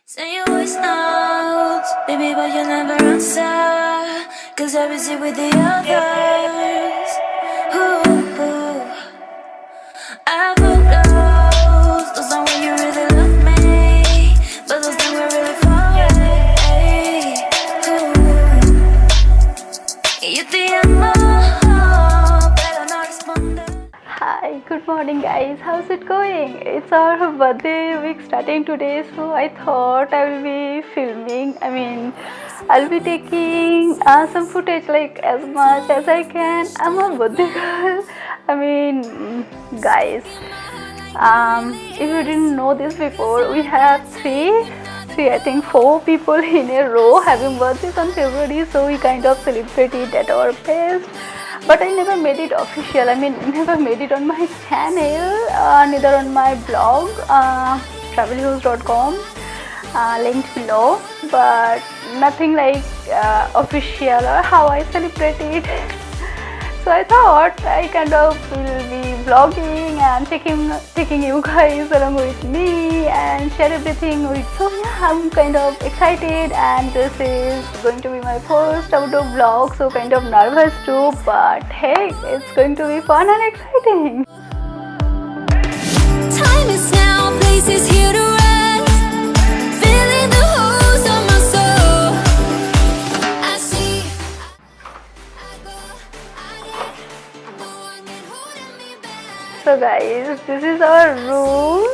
Say your voice notes, baby, but you never answer. Cause I was here with the others. Ooh, I wrote those are when you really love me. But those things were really far away. Ooh, you think I'm more, pero no responde. Hi, good morning guys. How's it going? It's our birthday week starting today, so I thought I will be filming. I'll be taking some footage like as much as I can. I'm a birthday girl. Guys, if you didn't know this before, we have I think four people in a row having birthdays on February, so we kind of celebrate it at our best. But I never made it official. Never made it on my channel, neither on my blog, travelnews.com, linked below. But nothing like official or how I celebrate it. So I thought I kind of will be vlogging and taking you guys along with me and share everything with. So yeah, I'm kind of excited, and this is going to be my first outdoor vlog, so kind of nervous too, but hey, it's going to be fun and exciting. Time is now, place is here to rest. Feeling the holes on my soul. I see. So guys, this is our room.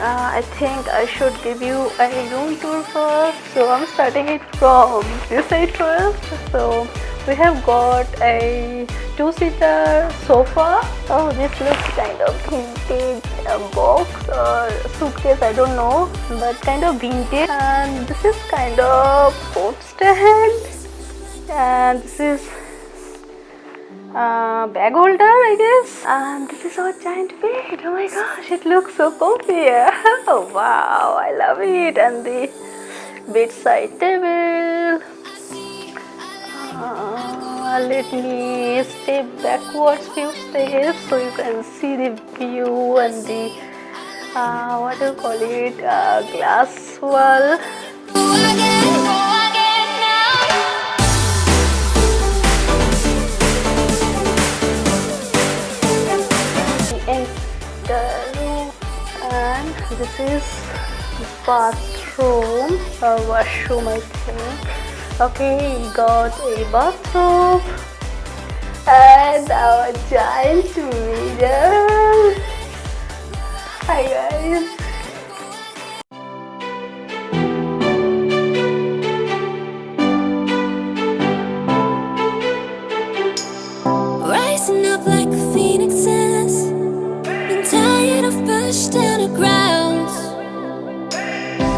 I think I should give you a room tour first. So I'm starting it from this side first. So we have got a two-seater sofa. Oh, this looks kind of vintage, box or suitcase, I don't know, but kind of vintage. And this is kind of coat stand, and this is bag holder, I guess. And this is our giant bed. Oh my gosh, it looks so comfy. Oh wow, I love it. And the bedside table. Let me step backwards few steps so you can see the view and the what do you call it, glass wall. The room, and this is bathroom or washroom, I think. Okay, we got a bathroom and our giant mirror. Hi guys. Rising up like a phoenix. Tired of pushed down the ground.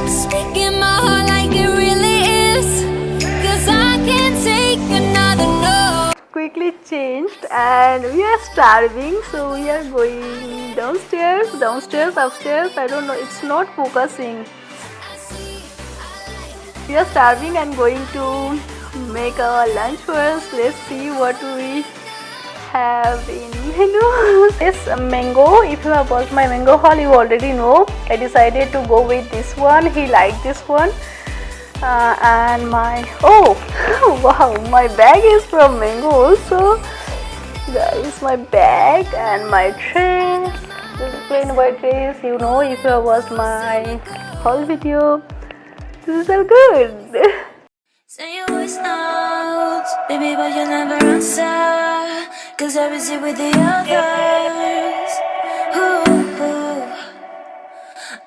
Speaking my heart like it really is. Cause I can't take another no. Quickly changed, and we are starving, so we are going downstairs, upstairs, I don't know, it's not focusing. We are starving and going to make our lunch first. Let's see what we have in menu. This mango, if you have watched my mango haul, you already know I decided to go with this one. He liked this one. And my wow, my bag is from mango also. Guys, my bag and my trays. This is plain white trays, you know, if you have watched my haul video. This is all good. Say your voice notes, baby, but you never answer. Cause I was here with the others. Ooh,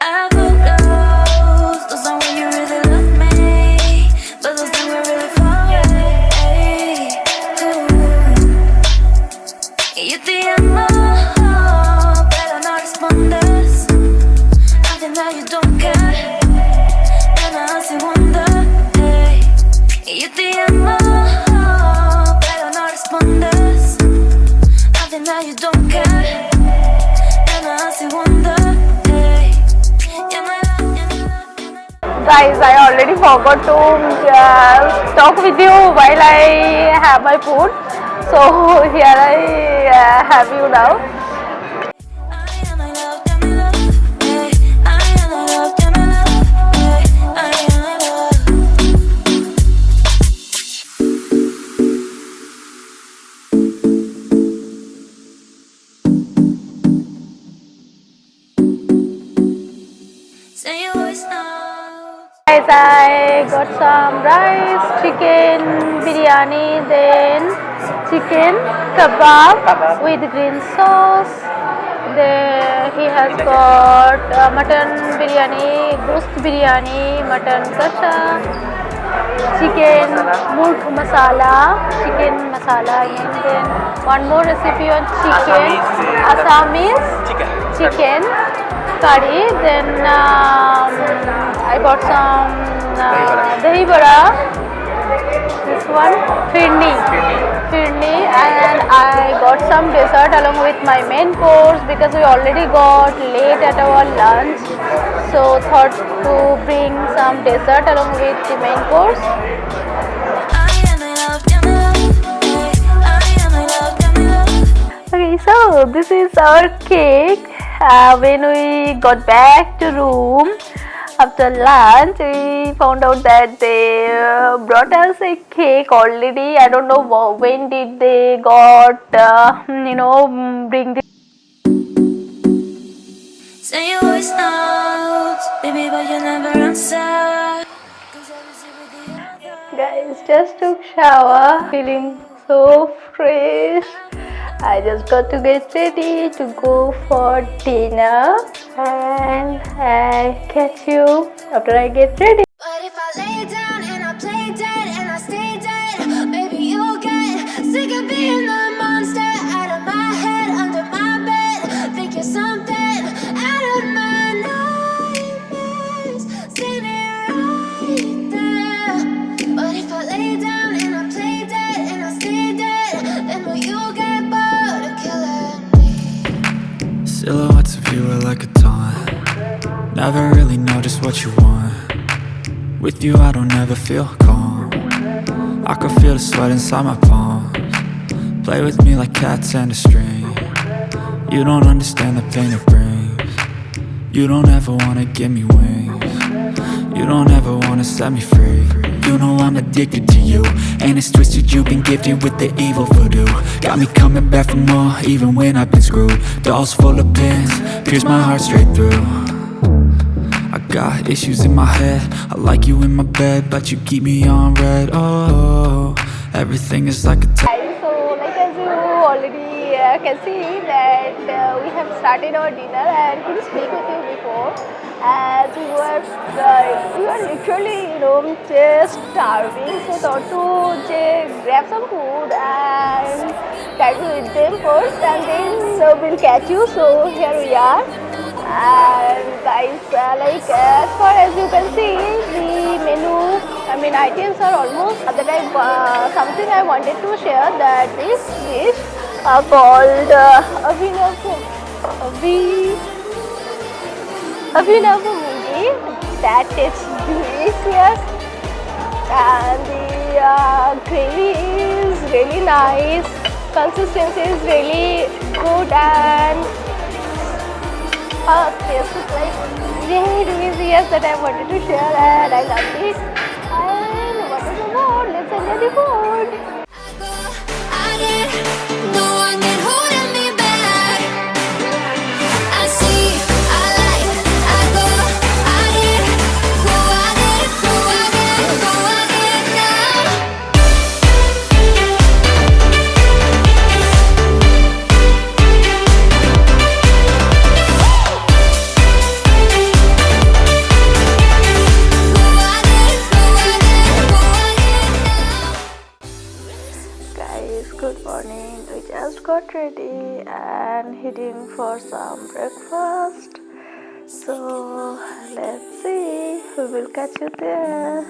I wrote those are when you really love me. But those things were really far away. Ooh, you think I'm more, pero no respondes. I think that you don't care, and I still wonder. You te amo, pero no respondes. I think that you don't care, and I still wonder. Guys, I already forgot to talk with you while I have my food. So here I have you now. I am my love, Say you always know. Guys, I got some rice, chicken biryani, then chicken kebab with green sauce. Then he has got mutton biryani, ghost biryani, mutton kasha, chicken murg masala, chicken masala again. Then one more recipe on chicken, Assamese chicken curry. Then I bought some dahi vada, this one firni, and I got some dessert along with my main course because we already got late at our lunch, so thought to bring some dessert along with the main course. I am in love, I'm in love. I am in love, I'm in love. Okay, so this is our cake. When we got back to room after lunch, we found out that they brought us a cake already. I don't know when did they got bring the. Say you always know, baby, but you never answer. 'Cause I was here with the other. Guys, just took shower, feeling so fresh. I just got to get ready to go for dinner, and I catch you after I get ready. But if I lay down and I play dead and I stay dead, maybe you'll get sick of being the monster out of my head, under my bed. Think you're something out of my nightmares, standing right there. But if I lay down and I play dead and I stay dead, then will you get bored of killing me? Silhouettes of you are like a taunt. Never really know just what you want. With you I don't ever feel calm. I can feel the sweat inside my palms. Play with me like cats and a string. You don't understand the pain it brings. You don't ever wanna give me wings. You don't ever wanna set me free. You know I'm addicted to you, and it's twisted, you've been gifted with the evil voodoo. Got me coming back for more, even when I've been screwed. Dolls full of pins, pierce my heart straight through. I got issues in my head, I like you in my bed, but you keep me on red. Oh, everything is like a Guys, so like as you already can see that we have started our dinner, and couldn't speak with you before as we were literally just starving, so thought to grab some food and try to eat them first, and then we'll catch you. So here we are. And guys, as far as you can see, the menu, items are almost that. Something I wanted to share, that this dish called Abhinav Mungi, that tastes delicious, and the gravy is really nice, consistency is really good, and taste is like really delicious, that I wanted to share, and I love it. And what is the more? Let's enjoy the food. I get, no one can hold me back. I see, I like, I go, I get, who I get, who I get, who I get now. Guys, good morning. We just got ready and heading for some breakfast. So let's see, we will catch you there.